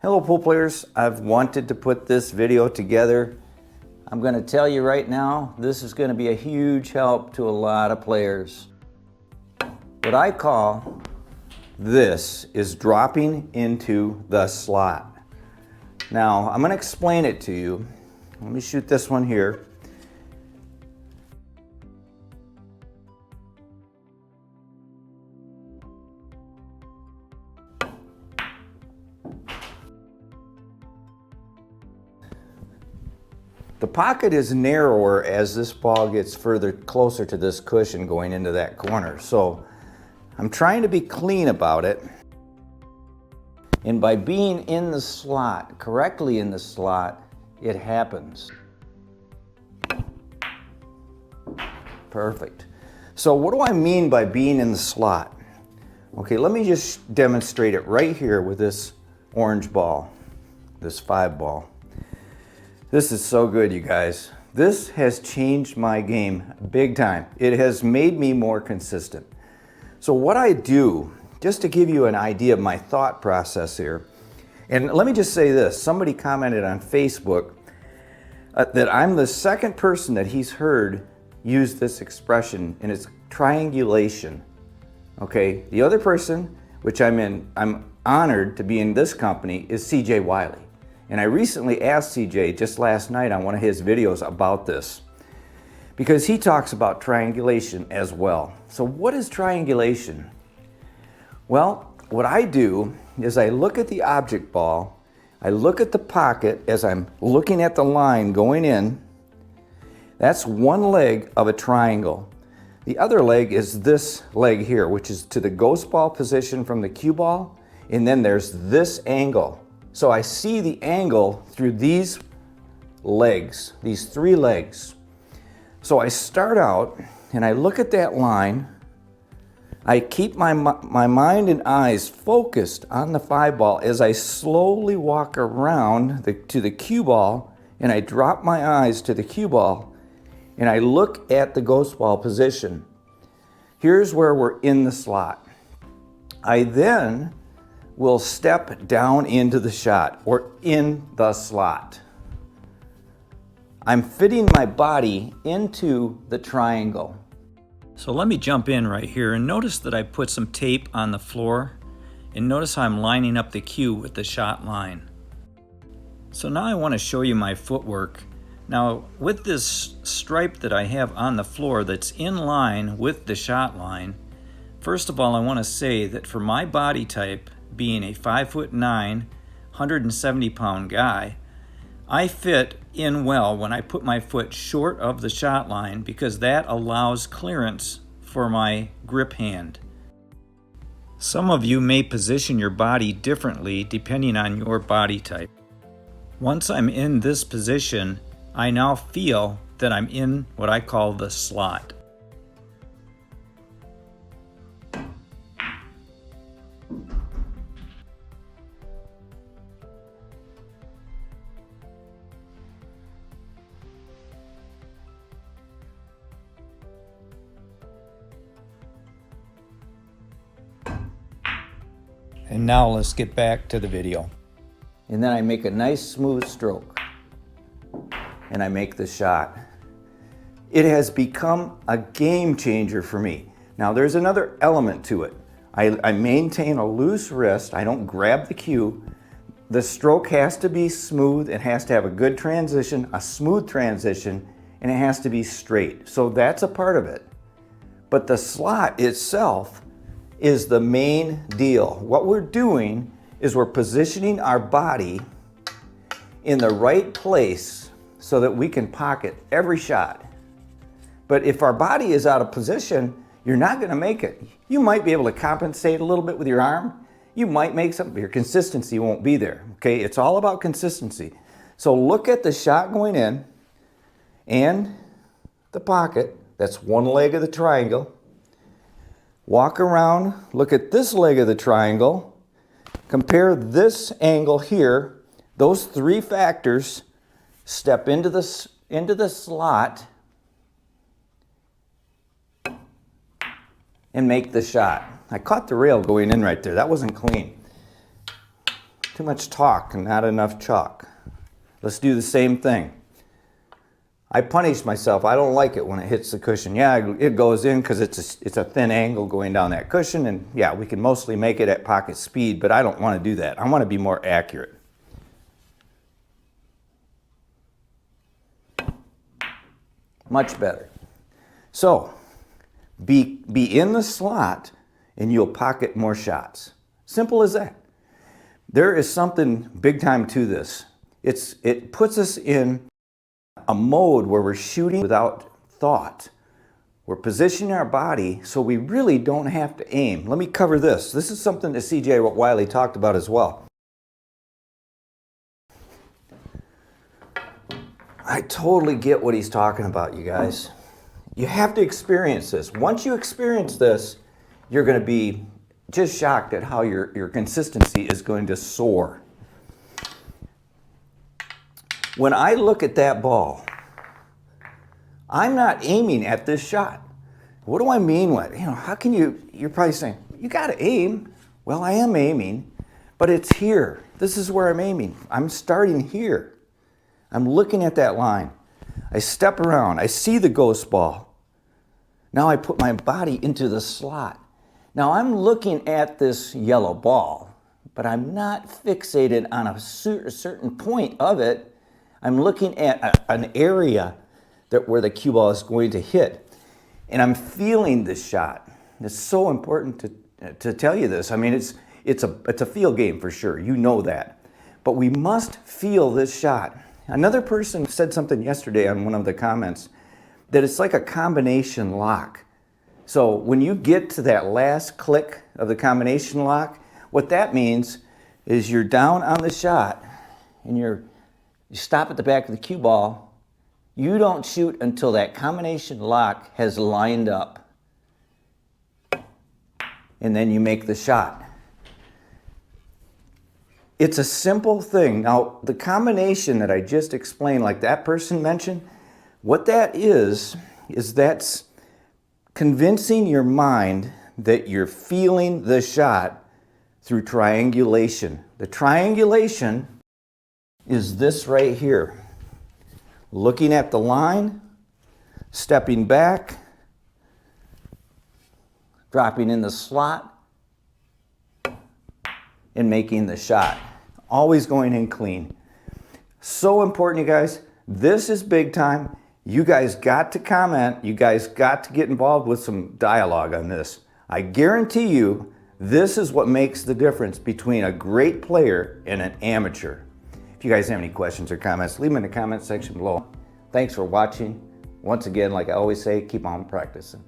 Hello pool players, I've wanted to put this video together. I'm going to tell you right now, this is going to be a huge help to a lot of players. What I call this is dropping into the slot. Now, I'm going to explain it to you. Let me shoot this one here. The pocket is narrower as this ball gets further closer to this cushion going into that corner. So I'm trying to be clean about it. And by being in the slot, correctly in the slot, it happens. Perfect. So what do I mean by being in the slot? Okay, let me just demonstrate it right here with this orange ball, this 5 ball. This is so good, you guys. This has changed my game big time. It has made me more consistent. So what I do, just to give you an idea of my thought process here, and let me just say this, somebody commented on Facebook that I'm the second person that he's heard use this expression, and it's triangulation. Okay, the other person, which I'm honored to be in this company, is CJ Wiley. And I recently asked CJ just last night on one of his videos about this, because he talks about triangulation as well. So what is triangulation? Well, what I do is I look at the object ball, I look at the pocket as I'm looking at the line going in. That's one leg of a triangle. The other leg is this leg here, which is to the ghost ball position from the cue ball, and then there's this angle. So I see the angle through these legs, these 3 legs. So I start out and I look at that line. I keep my mind and eyes focused on the 5 ball as I slowly walk around to the cue ball, and I drop my eyes to the cue ball and I look at the ghost ball position. Here's where we're in the slot. I then will step down into the shot or in the slot. I'm fitting my body into the triangle. So let me jump in right here and notice that I put some tape on the floor, and notice how I'm lining up the cue with the shot line. So now I want to show you my footwork. Now with this stripe that I have on the floor that's in line with the shot line, first of all I want to say that for my body type, being a 5'9", 170-pound guy, I fit in well when I put my foot short of the shot line, because that allows clearance for my grip hand. Some of you may position your body differently depending on your body type. Once I'm in this position, I now feel that I'm in what I call the slot. And now let's get back to the video. And then I make a nice smooth stroke and I make the shot. It has become a game changer for me. Now there's another element to it. I maintain a loose wrist. I don't grab the cue. The stroke has to be smooth. It has to have a good transition, a smooth transition, and it has to be straight. So that's a part of it. But the slot itself is the main deal. What we're doing is we're positioning our body in the right place so that we can pocket every shot. But if our body is out of position, you're not going to make it. You might be able to compensate a little bit with your arm. You might make something, but your consistency won't be there. Okay, it's all about consistency. So look at the shot going in and the pocket. That's one leg of the triangle. Walk around, look at this leg of the triangle, compare this angle here, those 3 factors, step into the slot, and make the shot. I caught the rail going in right there. That wasn't clean. Too much talk and not enough chalk. Let's do the same thing. I punish myself. I don't like it when it hits the cushion. Yeah, it goes in because it's a thin angle going down that cushion, and yeah, we can mostly make it at pocket speed, but I don't want to do that. I want to be more accurate. Much better. So, be in the slot and you'll pocket more shots. Simple as that. There is something big time to this. It puts us in a mode where we're shooting without thought. We're positioning our body so we really don't have to aim. Let me cover this. This is something that C.J. Wiley talked about as well. I totally get what he's talking about, you guys. You have to experience this. Once you experience this, you're going to be just shocked at how your consistency is going to soar. When I look at that ball, I'm not aiming at this shot. What do I mean with, how can you're probably saying, you got to aim. Well, I am aiming, but it's here. This is where I'm aiming. I'm starting here. I'm looking at that line. I step around. I see the ghost ball. Now I put my body into the slot. Now I'm looking at this yellow ball, but I'm not fixated on a certain point of it. I'm looking at an area where the cue ball is going to hit. And I'm feeling this shot. It's so important to tell you this. I mean, it's a feel game for sure. You know that. But we must feel this shot. Another person said something yesterday on one of the comments that it's like a combination lock. So when you get to that last click of the combination lock, what that means is you're down on the shot and you stop at the back of the cue ball. You don't shoot until that combination lock has lined up. And then you make the shot. It's a simple thing. Now, the combination that I just explained, like that person mentioned, what that is that's convincing your mind that you're feeling the shot through triangulation. The triangulation is this right here. Looking at the line, stepping back, dropping in the slot, and making the shot. Always going in clean. So important, you guys. This is big time. You guys got to comment. You guys got to get involved with some dialogue on this. I guarantee you, this is what makes the difference between a great player and an amateur. If you guys have any questions or comments, leave them in the comment section below. Thanks for watching. Once again, like I always say, keep on practicing.